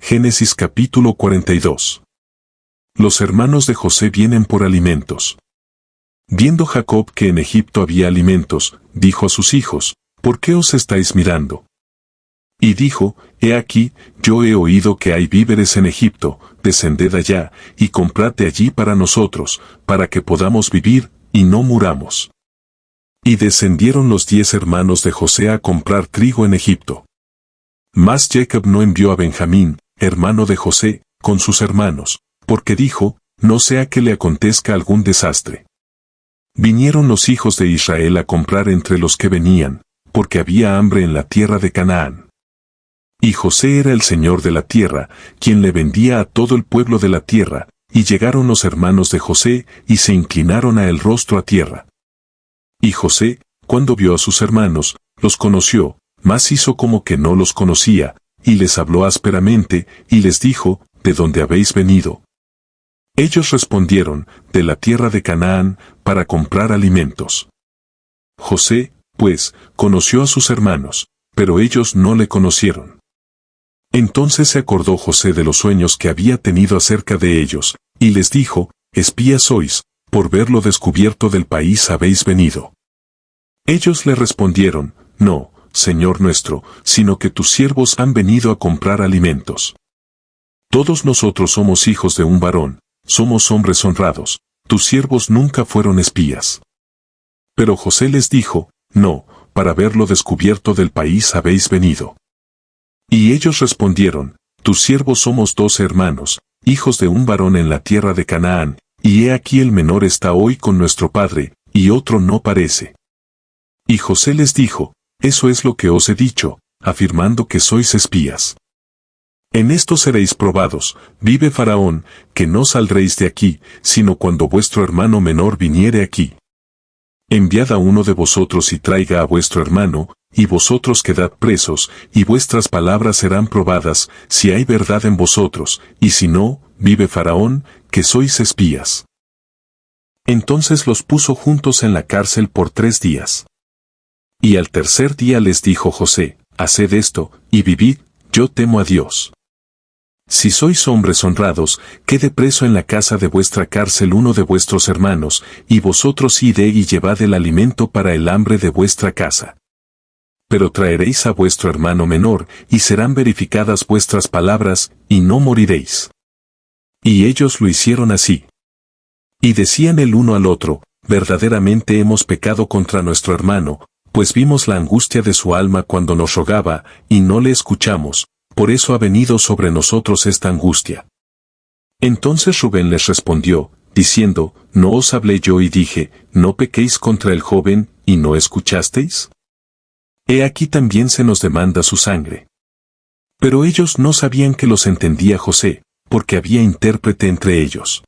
Génesis capítulo 42. Los hermanos de José vienen por alimentos. Viendo Jacob que en Egipto había alimentos, dijo a sus hijos, ¿por qué os estáis mirando? Y dijo, he aquí, yo he oído que hay víveres en Egipto, descended allá, y comprad de allí para nosotros, para que podamos vivir, y no muramos. Y descendieron los 10 hermanos de José a comprar trigo en Egipto. Mas Jacob no envió a Benjamín, hermano de José, con sus hermanos, porque dijo, no sea que le acontezca algún desastre. Vinieron los hijos de Israel a comprar entre los que venían, porque había hambre en la tierra de Canaán. Y José era el señor de la tierra, quien le vendía a todo el pueblo de la tierra, y llegaron los hermanos de José, y se inclinaron a el rostro a tierra. Y José, cuando vio a sus hermanos, los conoció, mas hizo como que no los conocía, y les habló ásperamente, y les dijo, ¿de dónde habéis venido? Ellos respondieron, de la tierra de Canaán, para comprar alimentos. José, pues, conoció a sus hermanos, pero ellos no le conocieron. Entonces se acordó José de los sueños que había tenido acerca de ellos, y les dijo, espías sois, por ver lo descubierto del país habéis venido. Ellos le respondieron, no, Señor nuestro, sino que tus siervos han venido a comprar alimentos. Todos nosotros somos hijos de un varón, somos hombres honrados, tus siervos nunca fueron espías. Pero José les dijo, no, para ver lo descubierto del país habéis venido. Y ellos respondieron, tus siervos somos 12 hermanos, hijos de un varón en la tierra de Canaán, y he aquí el menor está hoy con nuestro padre, y otro no parece. Y José les dijo, eso es lo que os he dicho, afirmando que sois espías. En esto seréis probados, vive Faraón, que no saldréis de aquí, sino cuando vuestro hermano menor viniere aquí. Enviad a uno de vosotros y traiga a vuestro hermano, y vosotros quedad presos, y vuestras palabras serán probadas, si hay verdad en vosotros, y si no, vive Faraón, que sois espías. Entonces los puso juntos en la cárcel por 3 días. Y al tercer día les dijo José, haced esto, y vivid, yo temo a Dios. Si sois hombres honrados, quede preso en la casa de vuestra cárcel uno de vuestros hermanos, y vosotros id y llevad el alimento para el hambre de vuestra casa. Pero traeréis a vuestro hermano menor, y serán verificadas vuestras palabras, y no moriréis. Y ellos lo hicieron así. Y decían el uno al otro, verdaderamente hemos pecado contra nuestro hermano, pues vimos la angustia de su alma cuando nos rogaba, y no le escuchamos, por eso ha venido sobre nosotros esta angustia. Entonces Rubén les respondió, diciendo, ¿no os hablé yo y dije, no pequéis contra el joven, y no escuchasteis? He aquí también se nos demanda su sangre. Pero ellos no sabían que los entendía José, porque había intérprete entre ellos.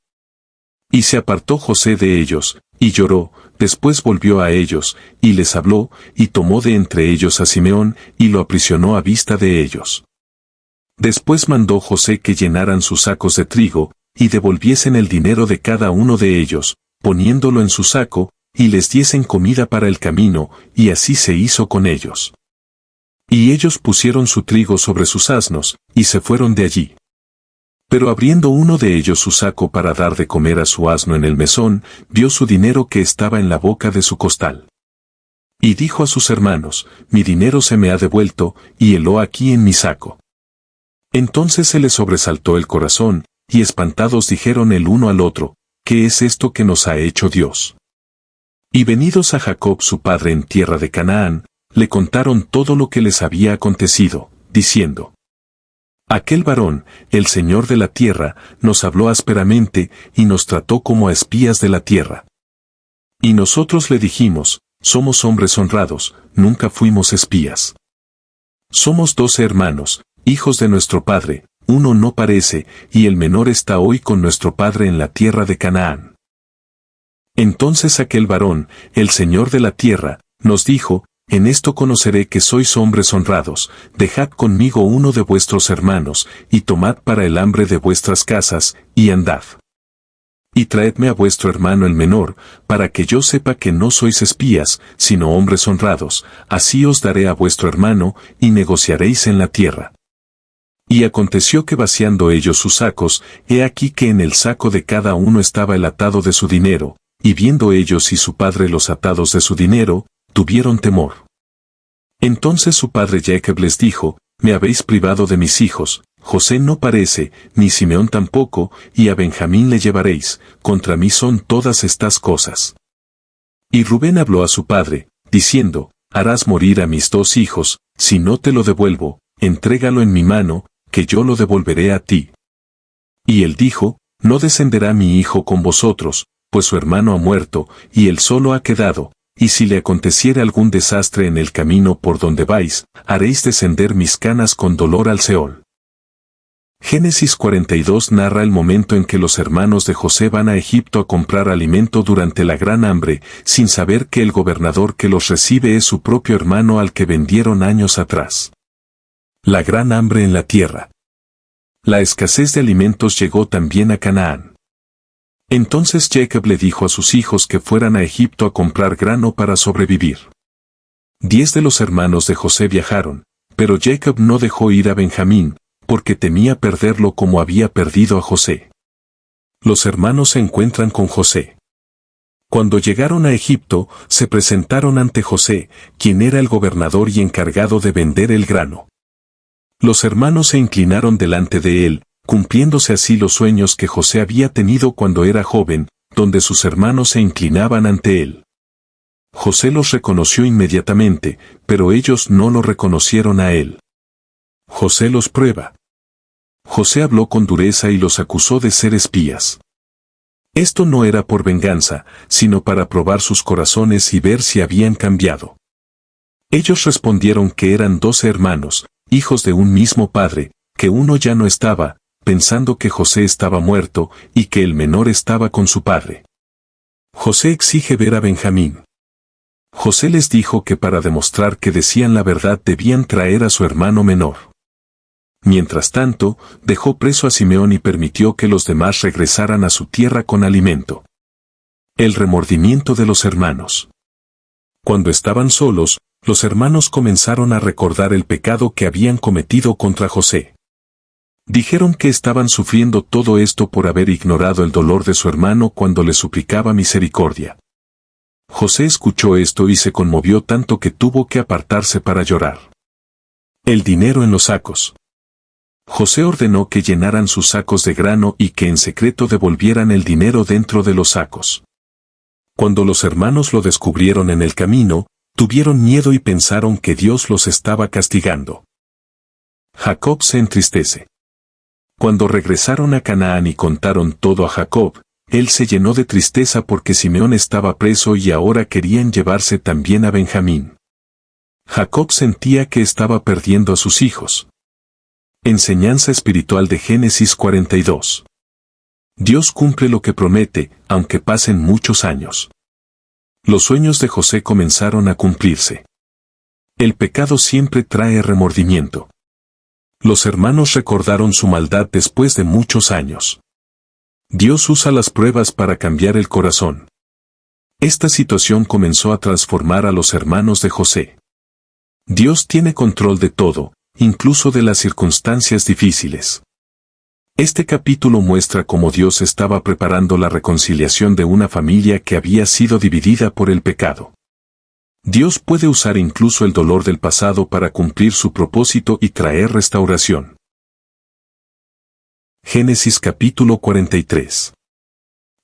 Y se apartó José de ellos, y lloró, después volvió a ellos, y les habló, y tomó de entre ellos a Simeón, y lo aprisionó a vista de ellos. Después mandó José que llenaran sus sacos de trigo, y devolviesen el dinero de cada uno de ellos, poniéndolo en su saco, y les diesen comida para el camino, y así se hizo con ellos. Y ellos pusieron su trigo sobre sus asnos, y se fueron de allí. Pero abriendo uno de ellos su saco para dar de comer a su asno en el mesón, vio su dinero que estaba en la boca de su costal. Y dijo a sus hermanos, mi dinero se me ha devuelto, y heló aquí en mi saco. Entonces se les sobresaltó el corazón, y espantados dijeron el uno al otro, ¿qué es esto que nos ha hecho Dios? Y venidos a Jacob su padre en tierra de Canaán, le contaron todo lo que les había acontecido, diciendo, aquel varón, el Señor de la tierra, nos habló ásperamente, y nos trató como a espías de la tierra. Y nosotros le dijimos, somos hombres honrados, nunca fuimos espías. Somos 12 hermanos, hijos de nuestro padre, uno no parece, y el menor está hoy con nuestro padre en la tierra de Canaán. Entonces aquel varón, el Señor de la tierra, nos dijo, en esto conoceré que sois hombres honrados, dejad conmigo uno de vuestros hermanos, y tomad para el hambre de vuestras casas, y andad. Y traedme a vuestro hermano el menor, para que yo sepa que no sois espías, sino hombres honrados, así os daré a vuestro hermano, y negociaréis en la tierra. Y aconteció que vaciando ellos sus sacos, he aquí que en el saco de cada uno estaba el atado de su dinero, y viendo ellos y su padre los atados de su dinero, tuvieron temor. Entonces su padre Jacob les dijo, me habéis privado de mis hijos, José no parece, ni Simeón tampoco, y a Benjamín le llevaréis, contra mí son todas estas cosas. Y Rubén habló a su padre, diciendo, harás morir a mis dos hijos, si no te lo devuelvo, entrégalo en mi mano, que yo lo devolveré a ti. Y él dijo, no descenderá mi hijo con vosotros, pues su hermano ha muerto, y él solo ha quedado, y si le aconteciere algún desastre en el camino por donde vais, haréis descender mis canas con dolor al Seol. Génesis 42 narra el momento en que los hermanos de José van a Egipto a comprar alimento durante la gran hambre, sin saber que el gobernador que los recibe es su propio hermano al que vendieron años atrás. La gran hambre en la tierra. La escasez de alimentos llegó también a Canaán. Entonces Jacob le dijo a sus hijos que fueran a Egipto a comprar grano para sobrevivir. 10 de los hermanos de José viajaron, pero Jacob no dejó ir a Benjamín, porque temía perderlo como había perdido a José. Los hermanos se encuentran con José. Cuando llegaron a Egipto, se presentaron ante José, quien era el gobernador y encargado de vender el grano. Los hermanos se inclinaron delante de él, cumpliéndose así los sueños que José había tenido cuando era joven, donde sus hermanos se inclinaban ante él. José los reconoció inmediatamente, pero ellos no lo reconocieron a él. José los prueba. José habló con dureza y los acusó de ser espías. Esto no era por venganza, sino para probar sus corazones y ver si habían cambiado. Ellos respondieron que eran 12 hermanos, hijos de un mismo padre, que uno ya no estaba, pensando que José estaba muerto, y que el menor estaba con su padre. José exige ver a Benjamín. José les dijo que para demostrar que decían la verdad debían traer a su hermano menor. Mientras tanto, dejó preso a Simeón y permitió que los demás regresaran a su tierra con alimento. El remordimiento de los hermanos. Cuando estaban solos, los hermanos comenzaron a recordar el pecado que habían cometido contra José. Dijeron que estaban sufriendo todo esto por haber ignorado el dolor de su hermano cuando le suplicaba misericordia. José escuchó esto y se conmovió tanto que tuvo que apartarse para llorar. El dinero en los sacos. José ordenó que llenaran sus sacos de grano y que en secreto devolvieran el dinero dentro de los sacos. Cuando los hermanos lo descubrieron en el camino, tuvieron miedo y pensaron que Dios los estaba castigando. Jacob se entristece. Cuando regresaron a Canaán y contaron todo a Jacob, él se llenó de tristeza porque Simeón estaba preso y ahora querían llevarse también a Benjamín. Jacob sentía que estaba perdiendo a sus hijos. Enseñanza espiritual de Génesis 42. Dios cumple lo que promete, aunque pasen muchos años. Los sueños de José comenzaron a cumplirse. El pecado siempre trae remordimiento. Los hermanos recordaron su maldad después de muchos años. Dios usa las pruebas para cambiar el corazón. Esta situación comenzó a transformar a los hermanos de José. Dios tiene control de todo, incluso de las circunstancias difíciles. Este capítulo muestra cómo Dios estaba preparando la reconciliación de una familia que había sido dividida por el pecado. Dios puede usar incluso el dolor del pasado para cumplir su propósito y traer restauración. Génesis capítulo 43.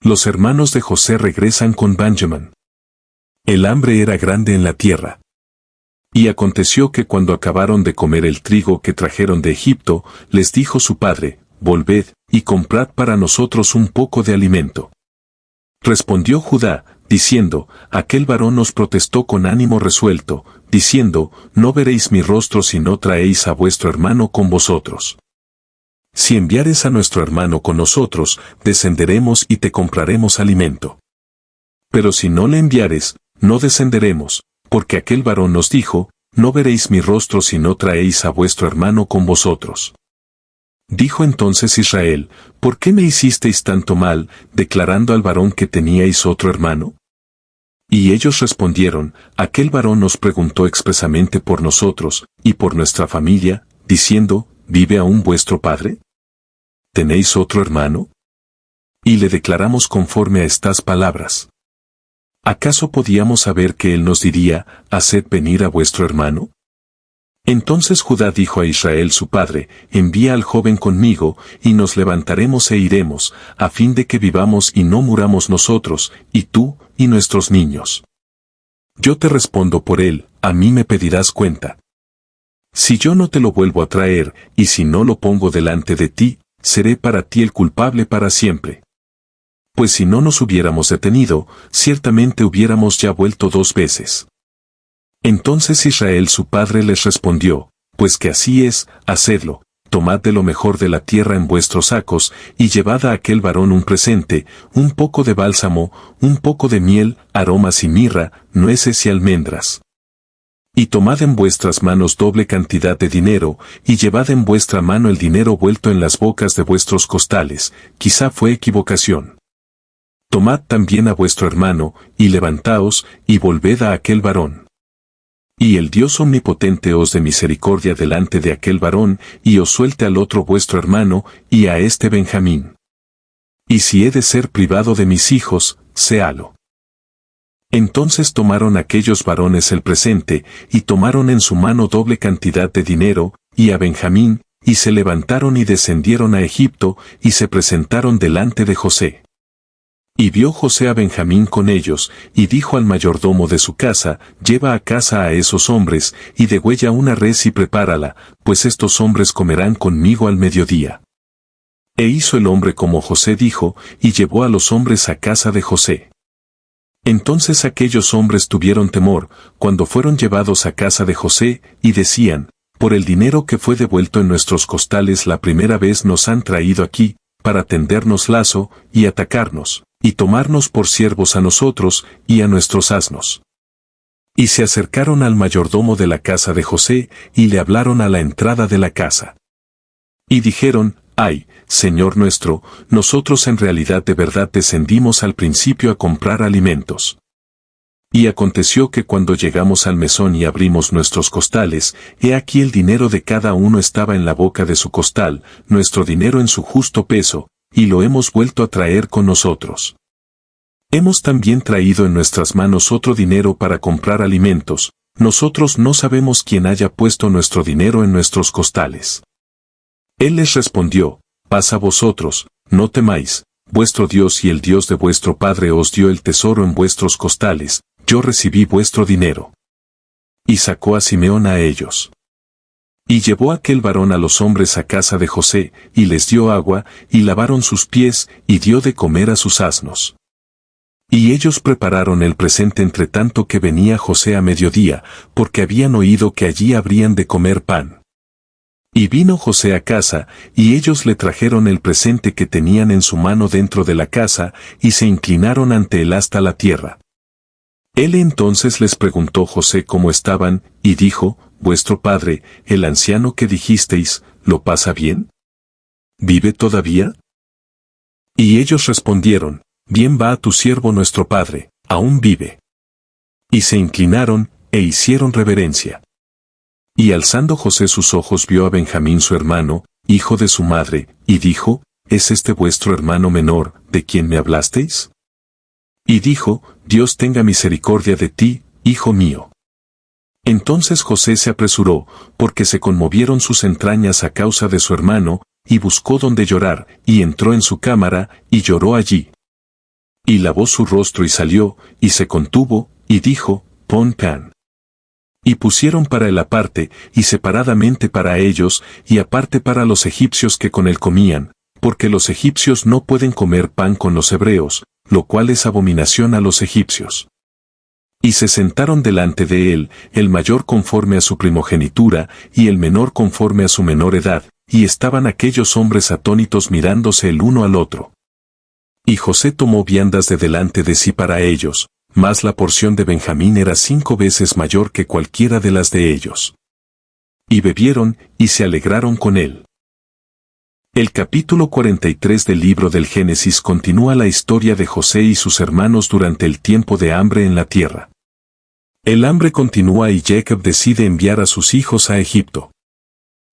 Los hermanos de José regresan con Benjamín. El hambre era grande en la tierra. Y aconteció que cuando acabaron de comer el trigo que trajeron de Egipto, les dijo su padre, volved, y comprad para nosotros un poco de alimento. Respondió Judá, diciendo, aquel varón nos protestó con ánimo resuelto, diciendo, no veréis mi rostro si no traéis a vuestro hermano con vosotros. Si enviares a nuestro hermano con nosotros, descenderemos y te compraremos alimento. Pero si no le enviares, no descenderemos, porque aquel varón nos dijo, no veréis mi rostro si no traéis a vuestro hermano con vosotros. Dijo entonces Israel, ¿por qué me hicisteis tanto mal, declarando al varón que teníais otro hermano? Y ellos respondieron, aquel varón nos preguntó expresamente por nosotros, y por nuestra familia, diciendo, ¿vive aún vuestro padre? ¿Tenéis otro hermano? Y le declaramos conforme a estas palabras. ¿Acaso podíamos saber que él nos diría, haced venir a vuestro hermano? Entonces Judá dijo a Israel su padre, envía al joven conmigo, y nos levantaremos e iremos, a fin de que vivamos y no muramos nosotros, y tú, y nuestros niños. Yo te respondo por él, a mí me pedirás cuenta. Si yo no te lo vuelvo a traer, y si no lo pongo delante de ti, seré para ti el culpable para siempre. Pues si no nos hubiéramos detenido, ciertamente hubiéramos ya vuelto 2 veces. Entonces Israel su padre les respondió, pues que así es, hacedlo, tomad de lo mejor de la tierra en vuestros sacos, y llevad a aquel varón un presente, un poco de bálsamo, un poco de miel, aromas y mirra, nueces y almendras. Y tomad en vuestras manos doble cantidad de dinero, y llevad en vuestra mano el dinero vuelto en las bocas de vuestros costales, quizá fue equivocación. Tomad también a vuestro hermano, y levantaos, y volved a aquel varón. Y el Dios omnipotente os dé misericordia delante de aquel varón, y os suelte al otro vuestro hermano, y a este Benjamín. Y si he de ser privado de mis hijos, séalo. Entonces tomaron aquellos varones el presente, y tomaron en su mano doble cantidad de dinero, y a Benjamín, y se levantaron y descendieron a Egipto, y se presentaron delante de José. Y vio José a Benjamín con ellos, y dijo al mayordomo de su casa, lleva a casa a esos hombres, y degüella una res y prepárala, pues estos hombres comerán conmigo al mediodía. E hizo el hombre como José dijo, y llevó a los hombres a casa de José. Entonces aquellos hombres tuvieron temor, cuando fueron llevados a casa de José, y decían, por el dinero que fue devuelto en nuestros costales la primera vez nos han traído aquí, para tendernos lazo, y atacarnos, y tomarnos por siervos a nosotros, y a nuestros asnos. Y se acercaron al mayordomo de la casa de José, y le hablaron a la entrada de la casa. Y dijeron, ay, Señor nuestro, nosotros en realidad de verdad descendimos al principio a comprar alimentos. Y aconteció que cuando llegamos al mesón y abrimos nuestros costales, he aquí el dinero de cada uno estaba en la boca de su costal, nuestro dinero en su justo peso, y lo hemos vuelto a traer con nosotros. Hemos también traído en nuestras manos otro dinero para comprar alimentos, nosotros no sabemos quién haya puesto nuestro dinero en nuestros costales. Él les respondió, paz a vosotros, no temáis, vuestro Dios y el Dios de vuestro Padre os dio el tesoro en vuestros costales, yo recibí vuestro dinero. Y sacó a Simeón a ellos. Y llevó aquel varón a los hombres a casa de José, y les dio agua, y lavaron sus pies, y dio de comer a sus asnos. Y ellos prepararon el presente entre tanto que venía José a mediodía, porque habían oído que allí habrían de comer pan. Y vino José a casa, y ellos le trajeron el presente que tenían en su mano dentro de la casa, y se inclinaron ante él hasta la tierra. Él entonces les preguntó José cómo estaban, y dijo, vuestro padre, el anciano que dijisteis, ¿lo pasa bien? ¿Vive todavía? Y ellos respondieron, bien va a tu siervo nuestro padre, aún vive. Y se inclinaron, e hicieron reverencia. Y alzando José sus ojos vio a Benjamín su hermano, hijo de su madre, y dijo, ¿es este vuestro hermano menor, de quien me hablasteis? Y dijo, Dios tenga misericordia de ti, hijo mío. Entonces José se apresuró, porque se conmovieron sus entrañas a causa de su hermano, y buscó donde llorar, y entró en su cámara, y lloró allí. Y lavó su rostro y salió, y se contuvo, y dijo, pon pan. Y pusieron para él aparte, y separadamente para ellos, y aparte para los egipcios que con él comían, porque los egipcios no pueden comer pan con los hebreos, lo cual es abominación a los egipcios. Y se sentaron delante de él, el mayor conforme a su primogenitura, y el menor conforme a su menor edad, y estaban aquellos hombres atónitos mirándose el uno al otro. Y José tomó viandas de delante de sí para ellos, mas la porción de Benjamín era 5 veces mayor que cualquiera de las de ellos. Y bebieron, y se alegraron con él. El capítulo 43 del libro del Génesis continúa la historia de José y sus hermanos durante el tiempo de hambre en la tierra. El hambre continúa y Jacob decide enviar a sus hijos a Egipto.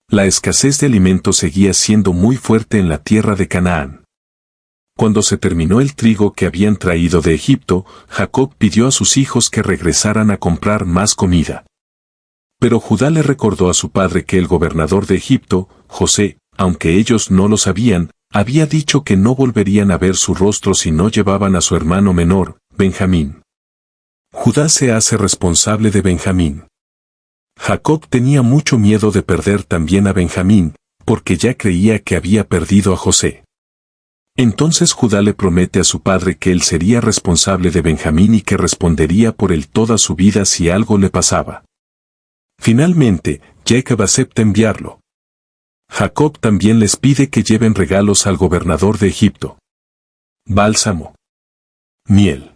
La escasez de alimentos seguía siendo muy fuerte en la tierra de Canaán. Cuando se terminó el trigo que habían traído de Egipto, Jacob pidió a sus hijos que regresaran a comprar más comida. Pero Judá le recordó a su padre que el gobernador de Egipto, José, aunque ellos no lo sabían, había dicho que no volverían a ver su rostro si no llevaban a su hermano menor, Benjamín. Judá se hace responsable de Benjamín. Jacob tenía mucho miedo de perder también a Benjamín, porque ya creía que había perdido a José. Entonces Judá le promete a su padre que él sería responsable de Benjamín y que respondería por él toda su vida si algo le pasaba. Finalmente, Jacob acepta enviarlo. Jacob también les pide que lleven regalos al gobernador de Egipto. Bálsamo, miel,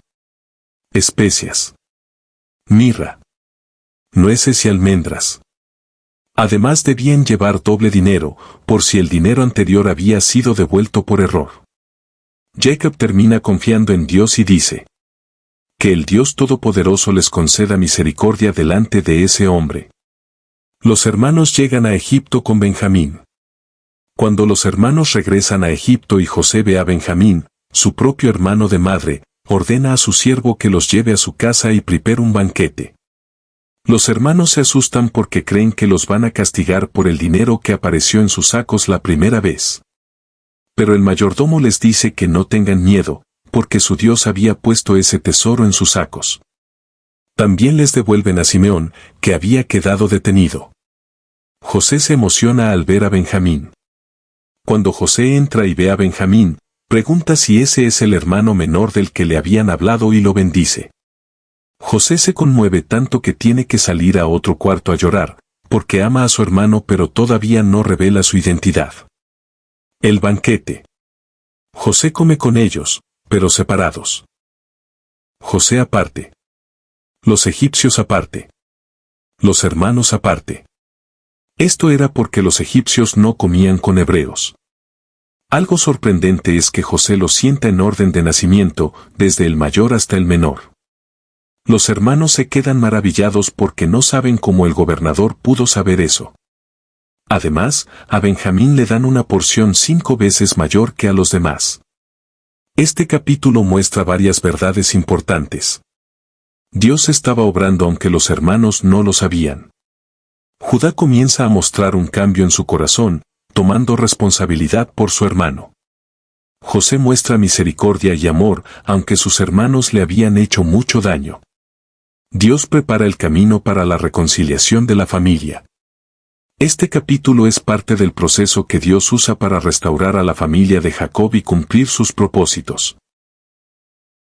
especias, mirra, nueces y almendras. Además debían llevar doble dinero, por si el dinero anterior había sido devuelto por error. Jacob termina confiando en Dios y dice: que el Dios Todopoderoso les conceda misericordia delante de ese hombre. Los hermanos llegan a Egipto con Benjamín. Cuando los hermanos regresan a Egipto y José ve a Benjamín, su propio hermano de madre, ordena a su siervo que los lleve a su casa y prepare un banquete. Los hermanos se asustan porque creen que los van a castigar por el dinero que apareció en sus sacos la primera vez. Pero el mayordomo les dice que no tengan miedo, porque su Dios había puesto ese tesoro en sus sacos. También les devuelven a Simeón, que había quedado detenido. José se emociona al ver a Benjamín. Cuando José entra y ve a Benjamín, pregunta si ese es el hermano menor del que le habían hablado y lo bendice. José se conmueve tanto que tiene que salir a otro cuarto a llorar, porque ama a su hermano pero todavía no revela su identidad. El banquete. José come con ellos, pero separados. José aparte. Los egipcios aparte. Los hermanos aparte. Esto era porque los egipcios no comían con hebreos. Algo sorprendente es que José los sienta en orden de nacimiento, desde el mayor hasta el menor. Los hermanos se quedan maravillados porque no saben cómo el gobernador pudo saber eso. Además, a Benjamín le dan una porción 5 veces mayor que a los demás. Este capítulo muestra varias verdades importantes. Dios estaba obrando aunque los hermanos no lo sabían. Judá comienza a mostrar un cambio en su corazón, tomando responsabilidad por su hermano. José muestra misericordia y amor, aunque sus hermanos le habían hecho mucho daño. Dios prepara el camino para la reconciliación de la familia. Este capítulo es parte del proceso que Dios usa para restaurar a la familia de Jacob y cumplir sus propósitos.